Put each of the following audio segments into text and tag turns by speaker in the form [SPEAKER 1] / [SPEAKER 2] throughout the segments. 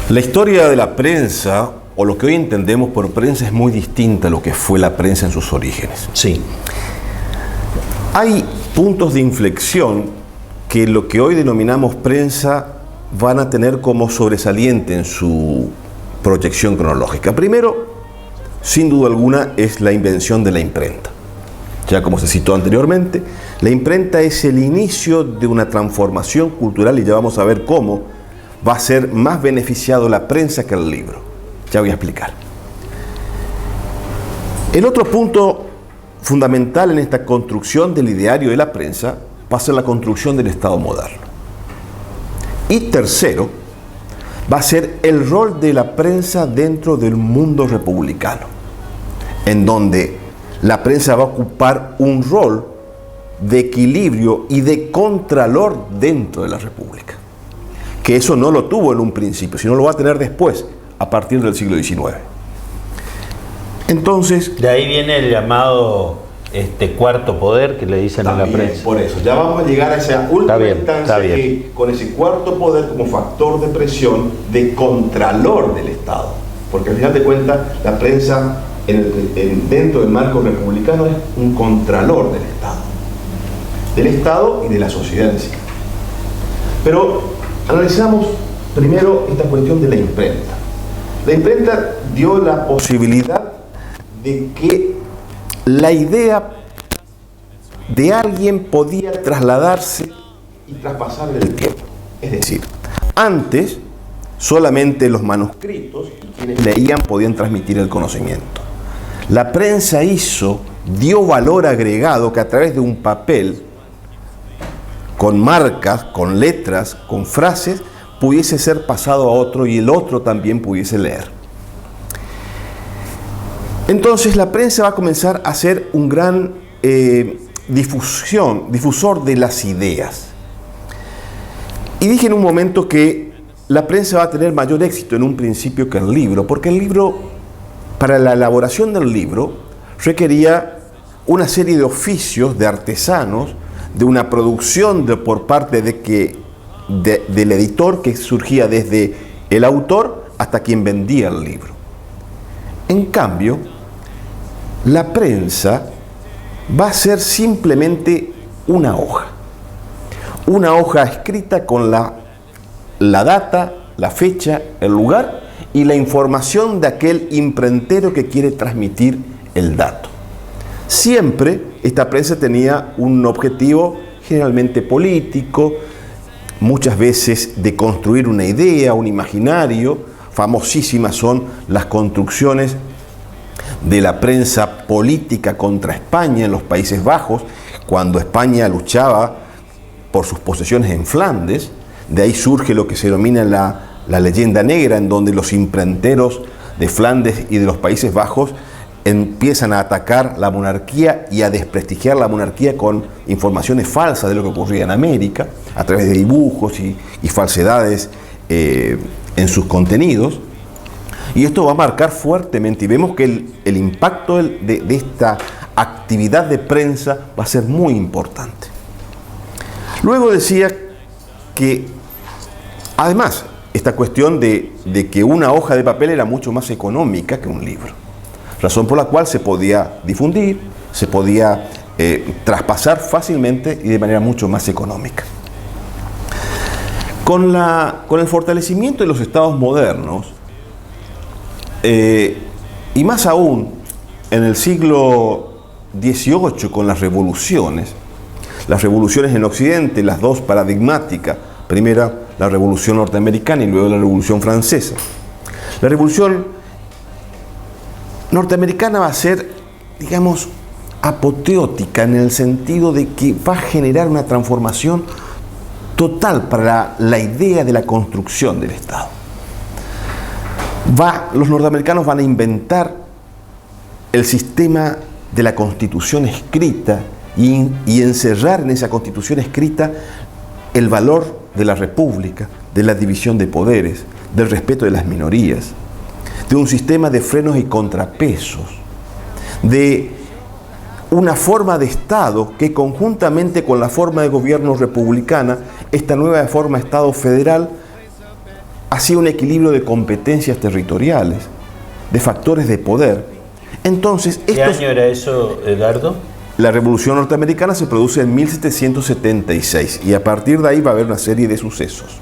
[SPEAKER 1] La historia de la prensa, o lo que hoy entendemos por prensa, es muy distinta a lo que fue la prensa en sus orígenes.
[SPEAKER 2] Sí.
[SPEAKER 1] Hay puntos de inflexión que lo que hoy denominamos prensa van a tener como sobresaliente en su proyección cronológica. Primero, sin duda alguna, es la invención de la imprenta. Ya como se citó anteriormente, la imprenta es el inicio de una transformación cultural y ya vamos a ver cómo va a ser más beneficiado la prensa que el libro. Ya voy a explicar. El otro punto fundamental en esta construcción del ideario de la prensa va a ser la construcción del Estado moderno. Y tercero, va a ser el rol de la prensa dentro del mundo republicano, en donde la prensa va a ocupar un rol de equilibrio y de contralor dentro de la República, que eso no lo tuvo en un principio, sino lo va a tener después, a partir del siglo XIX. Entonces,
[SPEAKER 2] de ahí viene el llamado cuarto poder que le dicen a la prensa.
[SPEAKER 1] Por eso, ya vamos a llegar a esa última instancia que, con ese cuarto poder como factor de presión de contralor del Estado, porque al final de cuentas la prensa dentro del marco republicano es un contralor del Estado y de la sociedad en sí. Pero analizamos primero esta cuestión de la imprenta. La imprenta dio la posibilidad de que la idea de alguien podía trasladarse y traspasar el tiempo. Es decir, antes solamente los manuscritos y quienes leían podían transmitir el conocimiento. La prensa dio valor agregado que a través de un papel, con marcas, con letras, con frases, pudiese ser pasado a otro y el otro también pudiese leer. Entonces la prensa va a comenzar a ser un gran difusor de las ideas. Y dije en un momento que la prensa va a tener mayor éxito en un principio que el libro, porque el libro, para la elaboración del libro, requería una serie de oficios, de artesanos, de una producción por parte del editor, que surgía desde el autor hasta quien vendía el libro. En cambio, la prensa va a ser simplemente una hoja escrita con la data, la fecha, el lugar y la información de aquel imprentero que quiere transmitir el dato. Siempre esta prensa tenía un objetivo generalmente político, muchas veces de construir una idea, un imaginario. Famosísimas son las construcciones de la prensa política contra España en los Países Bajos, cuando España luchaba por sus posesiones en Flandes. De ahí surge lo que se denomina la leyenda negra, en donde los imprenteros de Flandes y de los Países Bajos empiezan a atacar la monarquía y a desprestigiar la monarquía con informaciones falsas de lo que ocurría en América, a través de dibujos y falsedades en sus contenidos. Y esto va a marcar fuertemente, y vemos que el impacto de esta actividad de prensa va a ser muy importante. Luego decía que, además, esta cuestión de que una hoja de papel era mucho más económica que un libro, razón por la cual se podía difundir, se podía traspasar fácilmente y de manera mucho más económica. Con el fortalecimiento de los estados modernos, y más aún en el siglo XVIII con las revoluciones en Occidente, las dos paradigmáticas, primera la Revolución Norteamericana y luego la Revolución Francesa. La Revolución Norteamericana va a ser, digamos, apoteótica en el sentido de que va a generar una transformación total para la idea de la construcción del Estado. Los norteamericanos van a inventar el sistema de la Constitución escrita y encerrar en esa Constitución escrita el valor de la República, de la división de poderes, del respeto de las minorías, de un sistema de frenos y contrapesos, de una forma de Estado que conjuntamente con la forma de gobierno republicana, esta nueva forma de Estado federal hacía un equilibrio de competencias territoriales, de factores de poder. Entonces,
[SPEAKER 2] ¿qué año era eso, Edgardo?
[SPEAKER 1] La Revolución Norteamericana se produce en 1776 y a partir de ahí va a haber una serie de sucesos.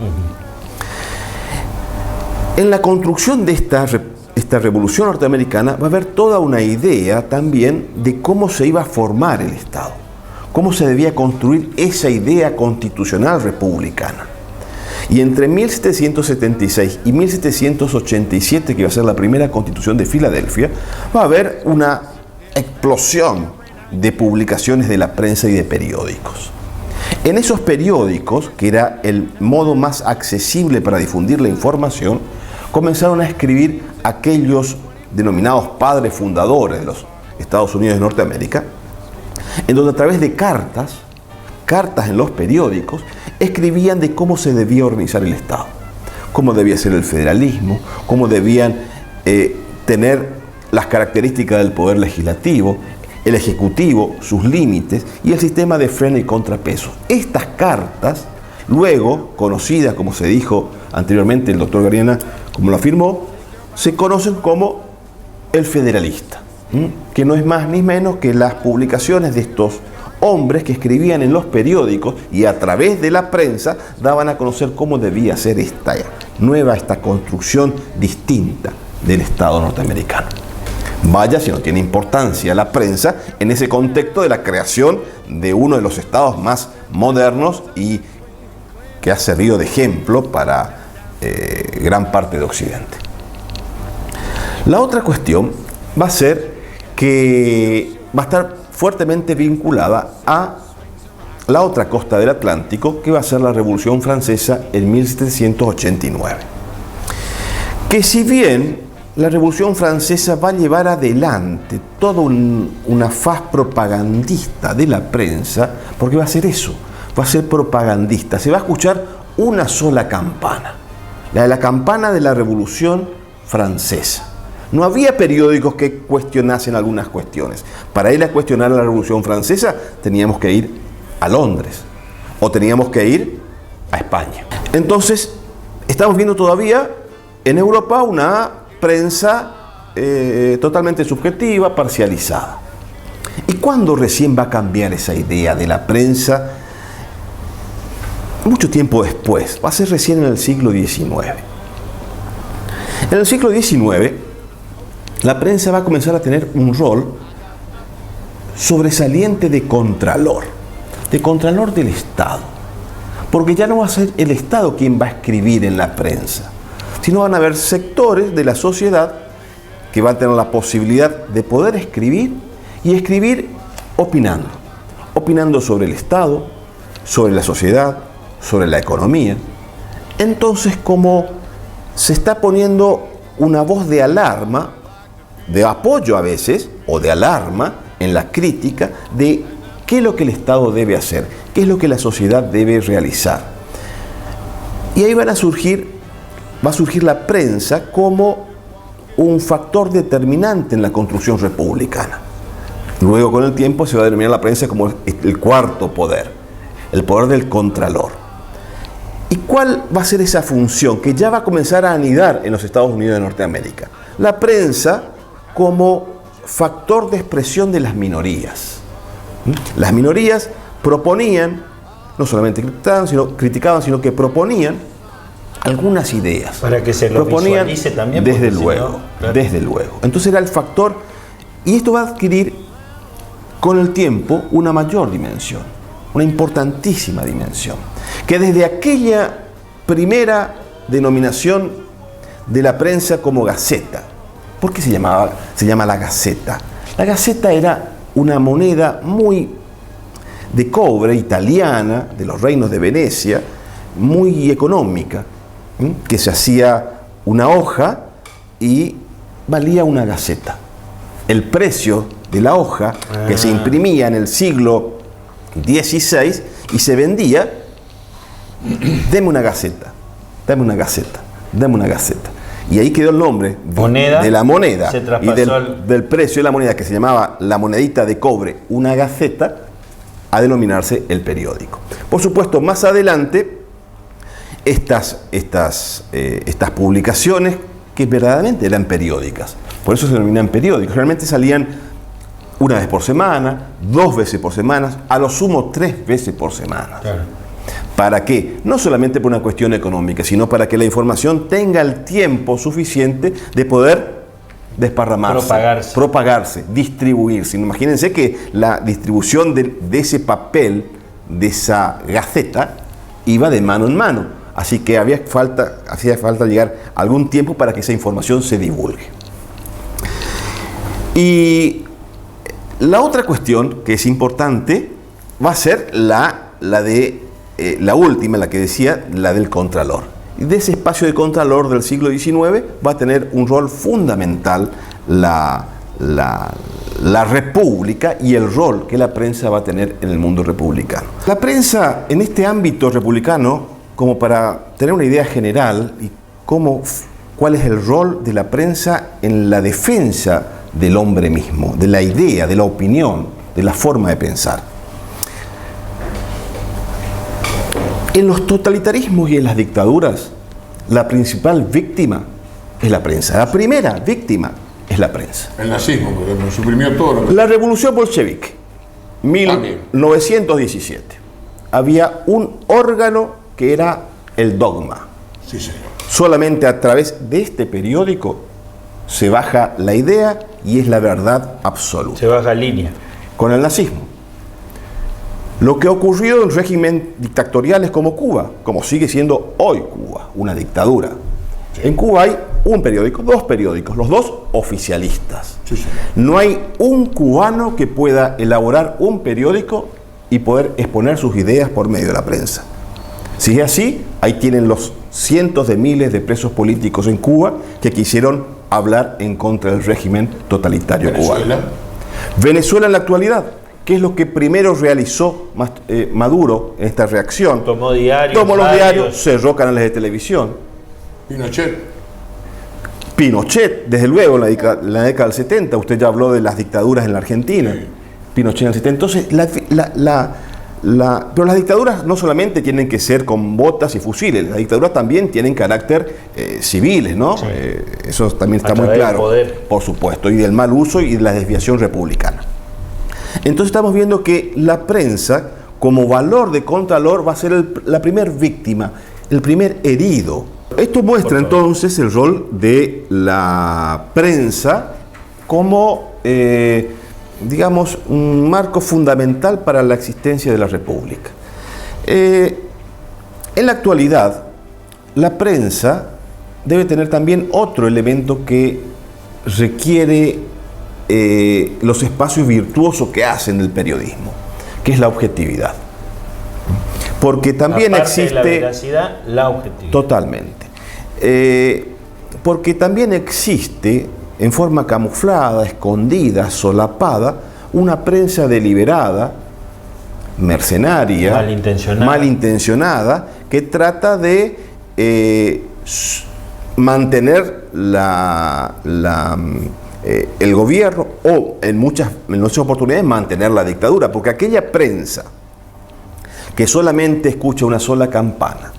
[SPEAKER 1] En la construcción de esta Revolución Norteamericana va a haber toda una idea también de cómo se iba a formar el Estado, cómo se debía construir esa idea constitucional republicana. Y entre 1776 y 1787, que iba a ser la primera Constitución de Filadelfia, va a haber una explosión de publicaciones de la prensa y de periódicos. En esos periódicos, que era el modo más accesible para difundir la información, comenzaron a escribir aquellos denominados padres fundadores de los Estados Unidos de Norteamérica, en donde a través de cartas en los periódicos, escribían de cómo se debía organizar el Estado, cómo debía ser el federalismo, cómo debían tener las características del poder legislativo, el ejecutivo, sus límites y el sistema de freno y contrapeso. Estas cartas, luego conocidas, como se dijo anteriormente, el doctor Gariana, como lo afirmó, se conocen como el Federalista, que no es más ni menos que las publicaciones de estos hombres que escribían en los periódicos y a través de la prensa daban a conocer cómo debía ser esta construcción distinta del Estado norteamericano. Vaya si no tiene importancia la prensa en ese contexto de la creación de uno de los estados más modernos y que ha servido de ejemplo para gran parte de Occidente. La otra cuestión va a ser que va a estar fuertemente vinculada a la otra costa del Atlántico, que va a ser la Revolución Francesa en 1789. Que si bien la Revolución Francesa va a llevar adelante toda una faz propagandista de la prensa, porque va a ser eso, va a ser propagandista. Se va a escuchar una sola campana, la de la campana de la Revolución Francesa. No había periódicos que cuestionasen algunas cuestiones. Para ir a cuestionar la Revolución Francesa teníamos que ir a Londres o teníamos que ir a España. Entonces, estamos viendo todavía en Europa una prensa totalmente subjetiva, parcializada. ¿Y cuándo recién va a cambiar esa idea de la prensa? Mucho tiempo después, va a ser recién en el siglo XIX. En el siglo XIX, la prensa va a comenzar a tener un rol sobresaliente de contralor del Estado, porque ya no va a ser el Estado quien va a escribir en la prensa, sino van a haber sectores de la sociedad que van a tener la posibilidad de poder escribir y escribir opinando sobre el Estado, sobre la sociedad, sobre la economía. Entonces, como se está poniendo una voz de alarma, de apoyo a veces, o de alarma en la crítica de qué es lo que el Estado debe hacer, qué es lo que la sociedad debe realizar. Y ahí va a surgir la prensa como un factor determinante en la construcción republicana. Luego, con el tiempo, se va a denominar la prensa como el cuarto poder, el poder del contralor. ¿Y cuál va a ser esa función que ya va a comenzar a anidar en los Estados Unidos de Norteamérica? La prensa como factor de expresión de las minorías. Las minorías proponían, no solamente criticaban, sino que proponían algunas ideas.
[SPEAKER 2] Para que se lo visualice también.
[SPEAKER 1] Desde luego, claro. Desde luego. Entonces era el factor, y esto va a adquirir con el tiempo una mayor dimensión, una importantísima dimensión, que desde aquella primera denominación de la prensa como gaceta. ¿Por qué se llama la gaceta? La gaceta era una moneda muy de cobre italiana, de los reinos de Venecia, muy económica, que se hacía una hoja y valía una gaceta. El precio de la hoja que se imprimía en el siglo XVI y se vendía, deme una gaceta, dame una gaceta, dame una gaceta. Y ahí quedó el nombre de la moneda y del precio de la moneda, que se llamaba la monedita de cobre, una gaceta, a denominarse el periódico. Por supuesto, más adelante, estas publicaciones que verdaderamente eran periódicas. Por eso se denominan periódicos. Realmente salían una vez por semana, 2 veces por semana, a lo sumo 3 veces por semana.
[SPEAKER 2] Claro.
[SPEAKER 1] ¿Para qué? No solamente por una cuestión económica, sino para que la información tenga el tiempo suficiente de poder desparramarse, propagarse, distribuirse. Imagínense que la distribución de ese papel, de esa gaceta, iba de mano en mano. Así que hacía falta llegar algún tiempo para que esa información se divulgue. Y la otra cuestión que es importante va a ser la última, la que decía, la del Contralor. Y de ese espacio de Contralor del siglo XIX va a tener un rol fundamental la República y el rol que la prensa va a tener en el mundo republicano. La prensa en este ámbito republicano, como para tener una idea general y cuál es el rol de la prensa en la defensa del hombre mismo, de la idea, de la opinión, de la forma de pensar. En los totalitarismos y en las dictaduras, la principal víctima es la prensa. La primera víctima es la prensa.
[SPEAKER 3] El nazismo, porque suprimió todo lo que...
[SPEAKER 1] La revolución bolchevique, 1917. Había un órgano que era el dogma.
[SPEAKER 3] Sí, señor.
[SPEAKER 1] Solamente a través de este periódico se baja la idea y es la verdad absoluta.
[SPEAKER 2] Se baja línea.
[SPEAKER 1] Con el nazismo. Lo que ocurrió en regímenes dictatoriales como Cuba, como sigue siendo hoy Cuba, una dictadura. Sí. En Cuba hay un periódico, 2 periódicos, los 2 oficialistas.
[SPEAKER 3] Sí, sí.
[SPEAKER 1] No hay un cubano que pueda elaborar un periódico y poder exponer sus ideas por medio de la prensa. Si es así, ahí tienen los cientos de miles de presos políticos en Cuba que quisieron hablar en contra del régimen totalitario cubano. Venezuela en la actualidad. ¿Qué es lo que primero realizó Maduro en esta reacción?
[SPEAKER 2] Tomó diarios.
[SPEAKER 1] Tomó los diarios, cerró canales de televisión. Pinochet, desde luego, en la década del 70. Usted ya habló de las dictaduras en la Argentina. Sí. Pinochet en el 70. Entonces, pero las dictaduras no solamente tienen que ser con botas y fusiles. Las dictaduras también tienen carácter civiles, ¿no? Sí. Eso también está muy claro. Por supuesto. Y del mal uso y de la desviación republicana. Entonces estamos viendo que la prensa, como valor de contralor, va a ser la primer víctima, el primer herido. Esto muestra entonces el rol de la prensa como, digamos, un marco fundamental para la existencia de la República. En la actualidad, la prensa debe tener también otro elemento que requiere los espacios virtuosos que hacen el periodismo, que es la objetividad. Porque también existe...
[SPEAKER 2] la veracidad, la objetividad.
[SPEAKER 1] Totalmente. Porque también existe, en forma camuflada, escondida, solapada, una prensa deliberada, mercenaria, malintencionada, que trata de mantener el gobierno o en muchas oportunidades mantener la dictadura, porque aquella prensa que solamente escucha una sola campana,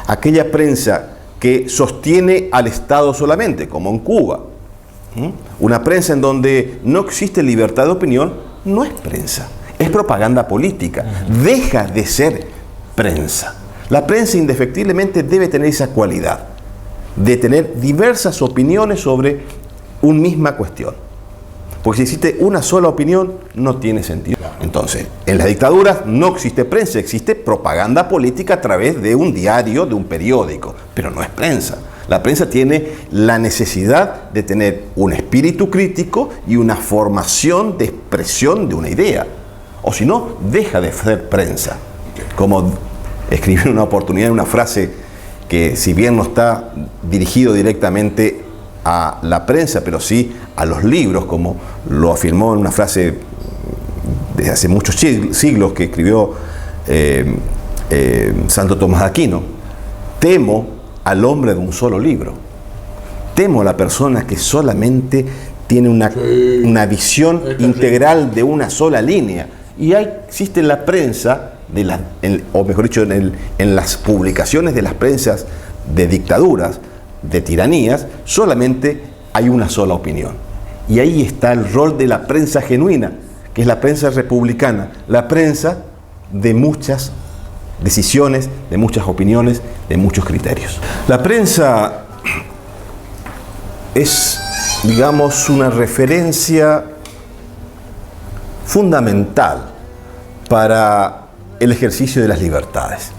[SPEAKER 1] aquella prensa que sostiene al Estado solamente, como en Cuba, una prensa en donde no existe libertad de opinión, no es prensa, es propaganda política, deja de ser prensa. La prensa indefectiblemente debe tener esa cualidad de tener diversas opiniones sobre una misma cuestión. Porque si existe una sola opinión, no tiene sentido. Entonces, en las dictaduras no existe prensa, existe propaganda política a través de un diario, de un periódico, pero no es prensa. La prensa tiene la necesidad de tener un espíritu crítico y una formación de expresión de una idea. O si no, deja de ser prensa. Como escribí en una oportunidad una frase que, si bien no está dirigido directamente a la prensa, pero sí a los libros, como lo afirmó en una frase desde hace muchos siglos que escribió Santo Tomás de Aquino: temo al hombre de un solo libro, temo a la persona que solamente tiene una visión integral de una sola línea. Y existe en la prensa o mejor dicho, en las publicaciones de las prensas de dictaduras, de tiranías, solamente hay una sola opinión. Y ahí está el rol de la prensa genuina, que es la prensa republicana, la prensa de muchas decisiones, de muchas opiniones, de muchos criterios. La prensa es, digamos, una referencia fundamental para el ejercicio de las libertades.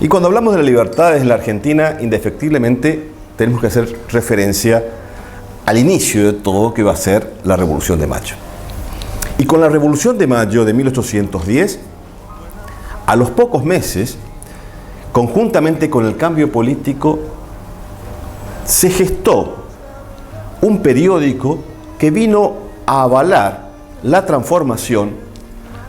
[SPEAKER 1] Y cuando hablamos de las libertades en la Argentina, indefectiblemente tenemos que hacer referencia al inicio de todo, que va a ser la Revolución de Mayo. Y con la Revolución de Mayo de 1810, a los pocos meses, conjuntamente con el cambio político, se gestó un periódico que vino a avalar la transformación,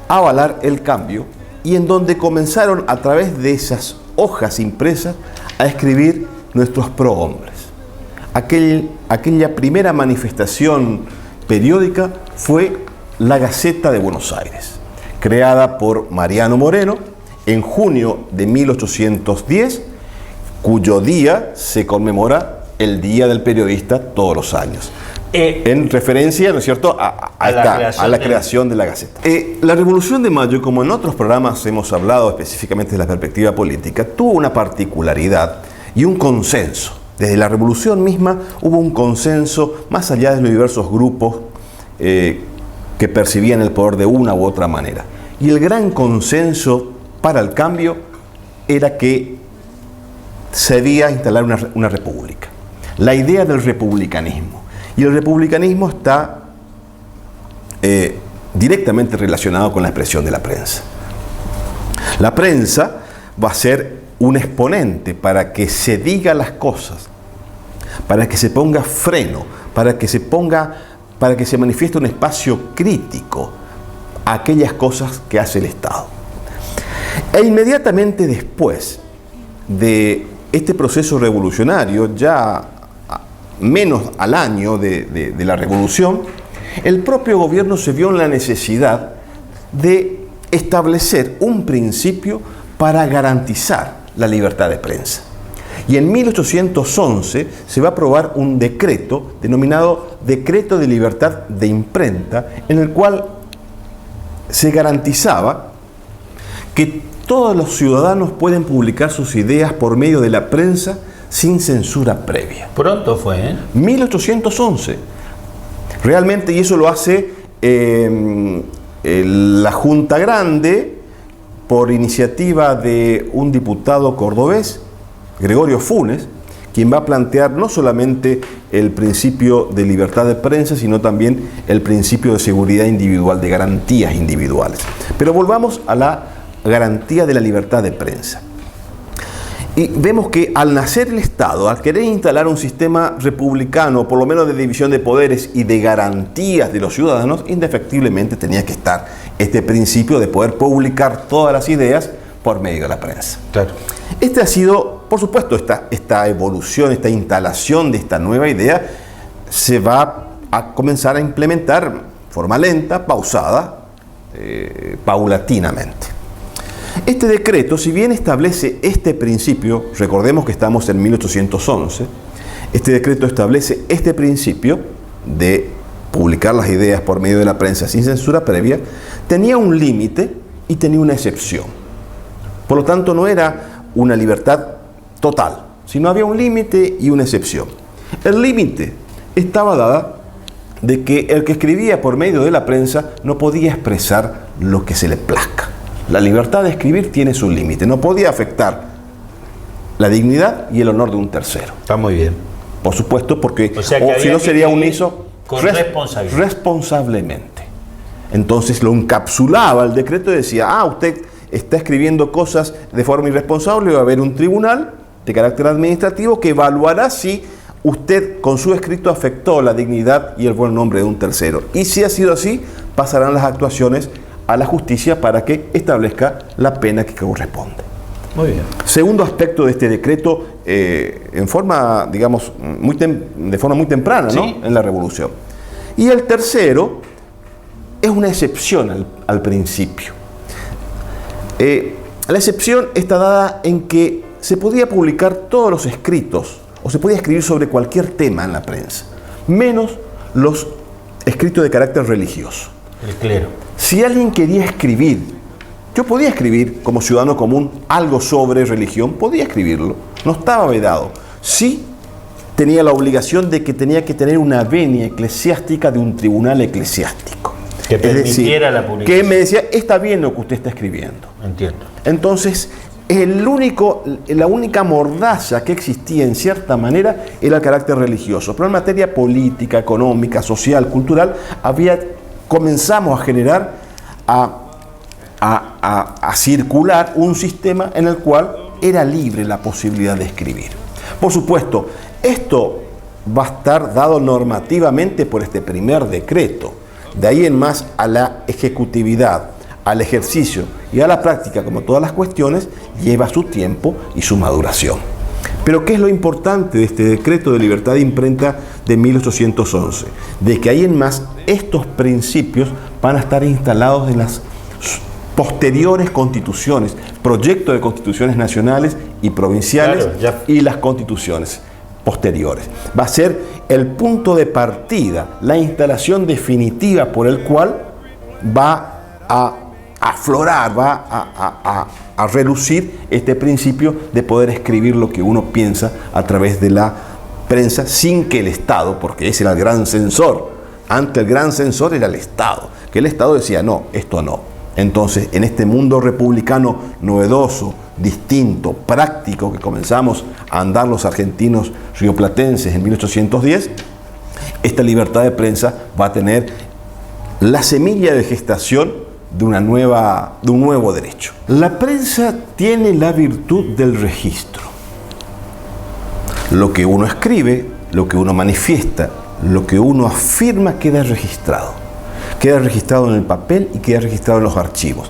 [SPEAKER 1] a avalar el cambio, y en donde comenzaron a través de esas hojas impresas a escribir nuestros prohombres. Aquella primera manifestación periódica fue la Gaceta de Buenos Aires, creada por Mariano Moreno en junio de 1810, cuyo día se conmemora el Día del Periodista todos los años. En referencia, ¿no es cierto?, a la creación de la Gaceta. La Revolución de Mayo, como en otros programas hemos hablado específicamente de la perspectiva política, tuvo una particularidad y un consenso. Desde la Revolución misma hubo un consenso más allá de los diversos grupos que percibían el poder de una u otra manera. Y el gran consenso para el cambio era que se debía instalar una república. La idea del republicanismo. Y el republicanismo está directamente relacionado con la expresión de la prensa. La prensa va a ser un exponente para que se diga las cosas, para que se ponga freno, para que se manifieste un espacio crítico a aquellas cosas que hace el Estado. E inmediatamente después de este proceso revolucionario, ya menos al año de la revolución, el propio gobierno se vio en la necesidad de establecer un principio para garantizar la libertad de prensa. Y en 1811 se va a aprobar un decreto denominado Decreto de Libertad de Imprenta, en el cual se garantizaba que todos los ciudadanos pueden publicar sus ideas por medio de la prensa sin censura previa.
[SPEAKER 2] Pronto fue, ¿eh?
[SPEAKER 1] 1811. Realmente, y eso lo hace la Junta Grande por iniciativa de un diputado cordobés, Gregorio Funes, quien va a plantear no solamente el principio de libertad de prensa, sino también el principio de seguridad individual, de garantías individuales. Pero volvamos a la garantía de la libertad de prensa. Y vemos que al nacer el Estado, al querer instalar un sistema republicano, por lo menos de división de poderes y de garantías de los ciudadanos, indefectiblemente tenía que estar este principio de poder publicar todas las ideas por medio de la prensa.
[SPEAKER 2] Claro.
[SPEAKER 1] Este ha sido, por supuesto, esta evolución, esta instalación de esta nueva idea se va a comenzar a implementar de forma lenta, pausada, paulatinamente. Este decreto, si bien establece este principio, recordemos que estamos en 1811, este decreto establece este principio de publicar las ideas por medio de la prensa sin censura previa, tenía un límite y tenía una excepción. Por lo tanto, no era una libertad total, sino había un límite y una excepción. El límite estaba dada de que el que escribía por medio de la prensa no podía expresar lo que se le plazca. La libertad de escribir tiene su límite, no podía afectar la dignidad y el honor de un tercero.
[SPEAKER 2] Está muy bien.
[SPEAKER 1] Por supuesto, porque
[SPEAKER 2] si no sería un ISO con
[SPEAKER 1] responsablemente. Entonces lo encapsulaba el decreto y decía, usted está escribiendo cosas de forma irresponsable, va a haber un tribunal de carácter administrativo que evaluará si usted con su escrito afectó la dignidad y el buen nombre de un tercero. Y si ha sido así, pasarán las actuaciones a la justicia para que establezca la pena que corresponde.
[SPEAKER 2] Muy bien.
[SPEAKER 1] Segundo aspecto de este decreto, en forma, digamos, de forma muy temprana, ¿no?
[SPEAKER 2] Sí.
[SPEAKER 1] En la Revolución. Y el tercero es una excepción al principio. La excepción está dada en que se podía publicar todos los escritos o se podía escribir sobre cualquier tema en la prensa, menos los escritos de carácter religioso.
[SPEAKER 2] El clero.
[SPEAKER 1] Si alguien quería escribir, yo podía escribir como ciudadano común algo sobre religión, podía escribirlo, no estaba vedado. Sí tenía la obligación de que tenía que tener una venia eclesiástica de un tribunal eclesiástico.
[SPEAKER 2] Que permitiera la publicación.
[SPEAKER 1] Que me decía, está bien lo que usted está escribiendo.
[SPEAKER 2] Entiendo.
[SPEAKER 1] Entonces, la única mordaza que existía en cierta manera era el carácter religioso. Pero en materia política, económica, social, cultural, comenzamos a generar, a circular un sistema en el cual era libre la posibilidad de escribir. Por supuesto, esto va a estar dado normativamente por este primer decreto. De ahí en más a la ejecutividad, al ejercicio y a la práctica, como todas las cuestiones, lleva su tiempo y su maduración. Pero ¿qué es lo importante de este decreto de libertad de imprenta de 1811? De que ahí en más estos principios van a estar instalados en las posteriores constituciones, proyectos de constituciones nacionales y provinciales,
[SPEAKER 2] claro,
[SPEAKER 1] y las constituciones posteriores. Va a ser el punto de partida, la instalación definitiva por el cual va a aflorar, va a relucir este principio de poder escribir lo que uno piensa a través de la prensa sin que el Estado, porque ese era el gran censor, antes el gran censor era el Estado, que el Estado decía no, esto no. Entonces, en este mundo republicano novedoso, distinto, práctico, que comenzamos a andar los argentinos rioplatenses en 1810, esta libertad de prensa va a tener la semilla de gestación de un nuevo derecho. La prensa tiene la virtud del registro. Lo que uno escribe, lo que uno manifiesta, lo que uno afirma queda registrado. Queda registrado en el papel y queda registrado en los archivos.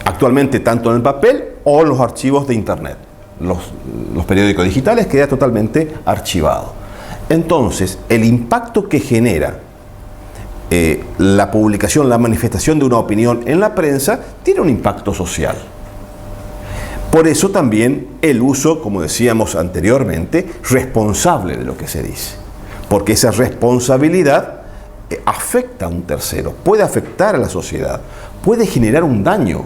[SPEAKER 1] Actualmente tanto en el papel o en los archivos de internet. Los periódicos digitales queda totalmente archivado. Entonces, el impacto que genera la publicación, la manifestación de una opinión en la prensa, tiene un impacto social. Por eso también el uso, como decíamos anteriormente, responsable de lo que se dice. Porque esa responsabilidad afecta a un tercero, puede afectar a la sociedad, puede generar un daño,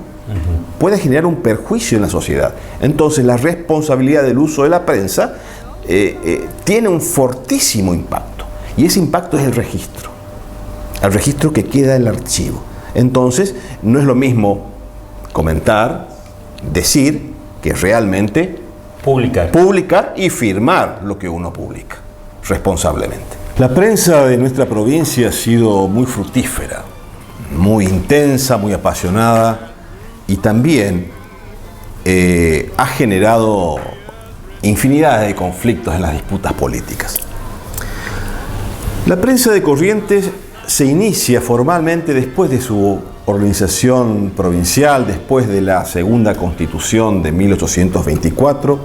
[SPEAKER 1] puede generar un perjuicio en la sociedad. Entonces la responsabilidad del uso de la prensa tiene un fortísimo impacto, y ese impacto es el registro que queda en el archivo. Entonces no es lo mismo comentar, decir, que realmente publicar y firmar lo que uno publica responsablemente. La prensa de nuestra provincia ha sido muy fructífera, muy intensa, muy apasionada, y también ha generado infinidad de conflictos en las disputas políticas. La prensa de Corrientes se inicia formalmente después de su organización provincial, después de la segunda Constitución de 1824,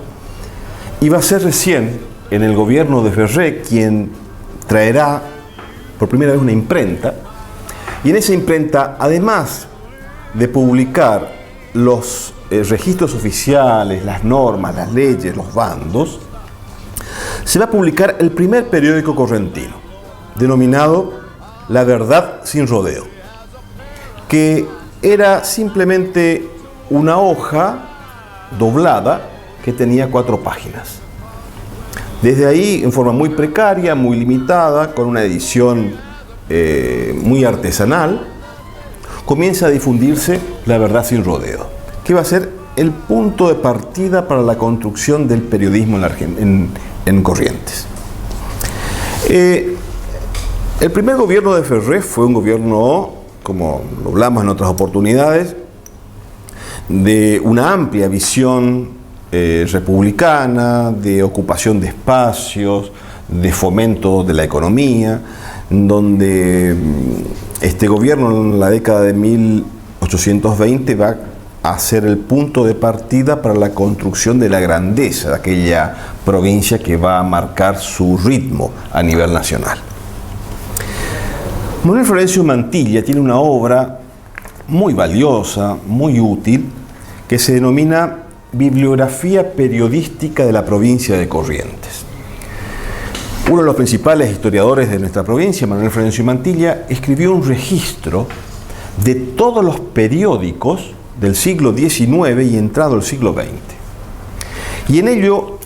[SPEAKER 1] y va a ser recién en el gobierno de Ferré quien traerá por primera vez una imprenta, y en esa imprenta, además de publicar los registros oficiales, las normas, las leyes, los bandos, se va a publicar el primer periódico correntino, denominado La Verdad sin Rodeo, que era simplemente una hoja doblada que tenía 4 páginas. Desde ahí, en forma muy precaria, muy limitada, con una edición muy artesanal, comienza a difundirse La Verdad sin Rodeo, que va a ser el punto de partida para la construcción del periodismo en Corrientes. El primer gobierno de Ferré fue un gobierno, como lo hablamos en otras oportunidades, de una amplia visión republicana, de ocupación de espacios, de fomento de la economía, donde este gobierno en la década de 1820 va a ser el punto de partida para la construcción de la grandeza de aquella provincia que va a marcar su ritmo a nivel nacional. Manuel Florencio Mantilla tiene una obra muy valiosa, muy útil, que se denomina Bibliografía Periodística de la Provincia de Corrientes. Uno de los principales historiadores de nuestra provincia, Manuel Florencio Mantilla, escribió un registro de todos los periódicos del siglo XIX y entrado el siglo XX. Y en ello,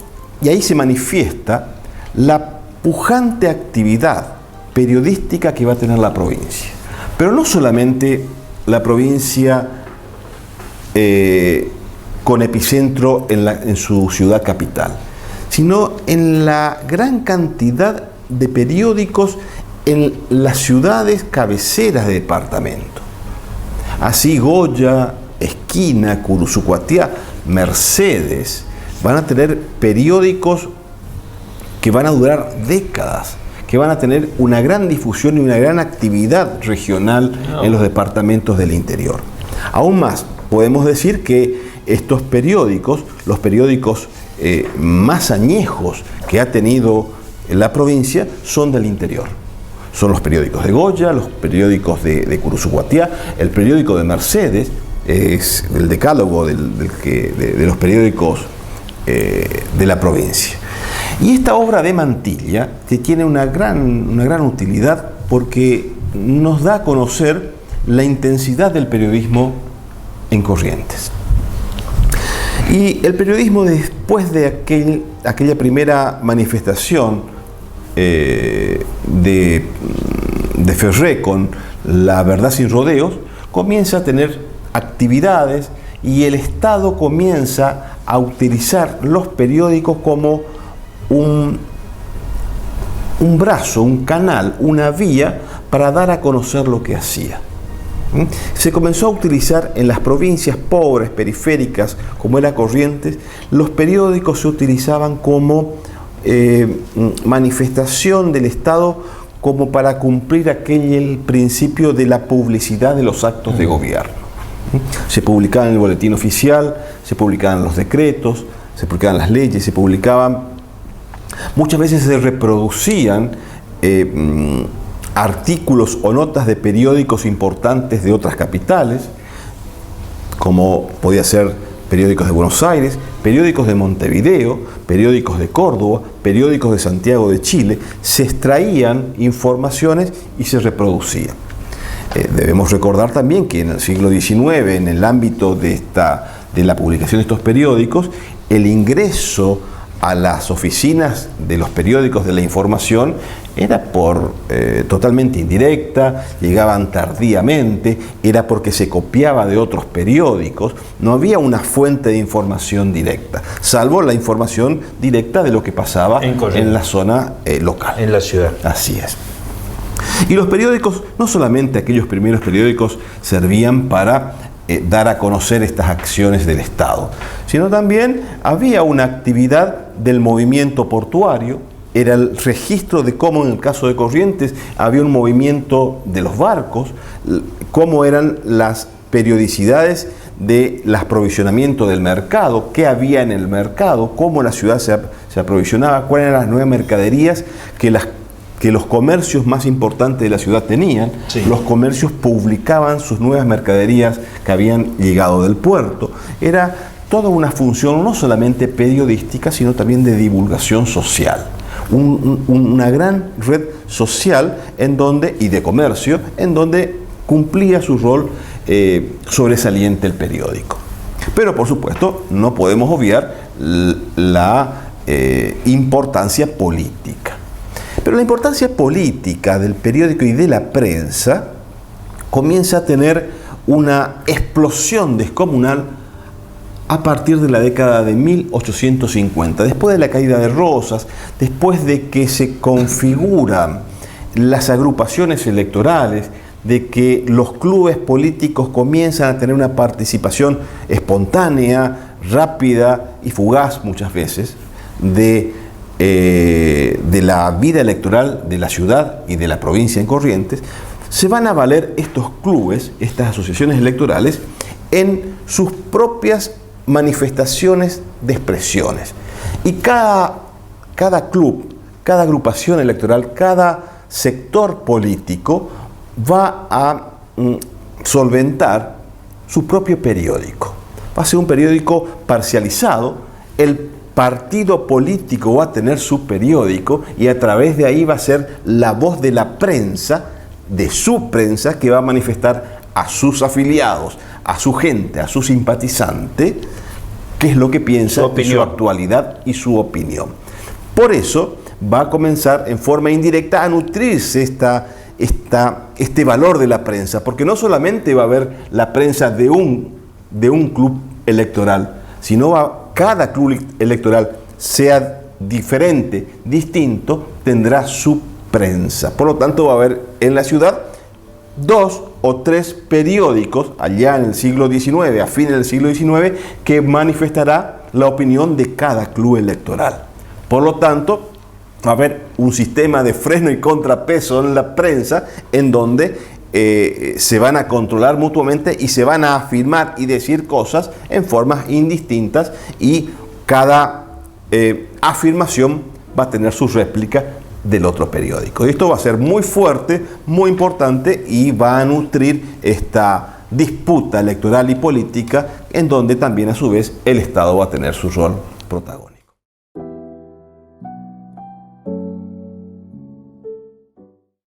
[SPEAKER 1] y ahí se manifiesta la pujante actividad periodística que va a tener la provincia. Pero no solamente la provincia con epicentro en su ciudad capital, sino en la gran cantidad de periódicos en las ciudades cabeceras de departamento. Así Goya, Esquina, Curuzucuatiá, Mercedes van a tener periódicos que van a durar décadas, que van a tener una gran difusión y una gran actividad regional en los departamentos del interior. Aún más, podemos decir que estos periódicos, los periódicos más añejos que ha tenido la provincia, son del interior. Son los periódicos de Goya, los periódicos de Curuzucuatiá, el periódico de Mercedes, es el decálogo de los periódicos de la provincia. Y esta obra de Mantilla, que tiene una gran utilidad porque nos da a conocer la intensidad del periodismo en Corrientes. Y el periodismo, después de aquella primera manifestación de Ferré con La Verdad sin Rodeos, comienza a tener actividades y el Estado comienza a utilizar los periódicos como un brazo, un canal, una vía para dar a conocer lo que hacía. Se comenzó a utilizar en las provincias pobres, periféricas, como era Corrientes, los periódicos se utilizaban como manifestación del Estado, como para cumplir aquel principio de la publicidad de los actos de gobierno. Se publicaban en el boletín oficial, se publicaban los decretos, se publicaban las leyes, se publicaban, muchas veces se reproducían artículos o notas de periódicos importantes de otras capitales, como podía ser periódicos de Buenos Aires, periódicos de Montevideo, periódicos de Córdoba, periódicos de Santiago de Chile. Se extraían informaciones y se reproducían. Debemos recordar también que en el siglo XIX, en el ámbito de la publicación de estos periódicos, el ingreso a las oficinas de los periódicos de la información era totalmente indirecta, llegaban tardíamente, era porque se copiaba de otros periódicos, no había una fuente de información directa, salvo la información directa de lo que pasaba en la zona local.
[SPEAKER 2] En la ciudad.
[SPEAKER 1] Así es. Y los periódicos, no solamente aquellos primeros periódicos servían para dar a conocer estas acciones del Estado, sino también había una actividad del movimiento portuario, era el registro de cómo en el caso de Corrientes había un movimiento de los barcos, cómo eran las periodicidades de los aprovisionamientos del mercado, qué había en el mercado, cómo la ciudad se aprovisionaba, cuáles eran las nuevas mercaderías que los comercios más importantes de la ciudad tenían. Sí. Los comercios publicaban sus nuevas mercaderías que habían llegado del puerto. Era toda una función no solamente periodística, sino también de divulgación social. Una gran red social y de comercio en donde cumplía su rol sobresaliente el periódico. Pero por supuesto no podemos obviar la importancia política. Pero la importancia política del periódico y de la prensa comienza a tener una explosión descomunal a partir de la década de 1850, después de la caída de Rosas, después de que se configuran las agrupaciones electorales, de que los clubes políticos comienzan a tener una participación espontánea, rápida y fugaz muchas veces de la vida electoral de la ciudad y de la provincia en Corrientes, se van a valer estos clubes, estas asociaciones electorales, en sus propias manifestaciones de expresiones. Y cada club, cada agrupación electoral, cada sector político va a solventar su propio periódico. Va a ser un periódico parcializado. El partido político va a tener su periódico y a través de ahí va a ser la voz de la prensa, de su prensa, que va a manifestar a sus afiliados, a su gente, a su simpatizante, qué es lo que piensa de su actualidad y su opinión. Por eso va a comenzar en forma indirecta a nutrirse este valor de la prensa, porque no solamente va a haber la prensa de un club electoral, sino cada club electoral, sea diferente, distinto, tendrá su prensa. Por lo tanto, va a haber en la ciudad 2 o 3 periódicos, allá en el siglo XIX, a fines del siglo XIX, que manifestará la opinión de cada club electoral. Por lo tanto, va a haber un sistema de freno y contrapeso en la prensa, en donde se van a controlar mutuamente y se van a afirmar y decir cosas en formas indistintas, y cada afirmación va a tener su réplica del otro periódico. Y esto va a ser muy fuerte, muy importante, y va a nutrir esta disputa electoral y política, en donde también a su vez el Estado va a tener su rol protagónico.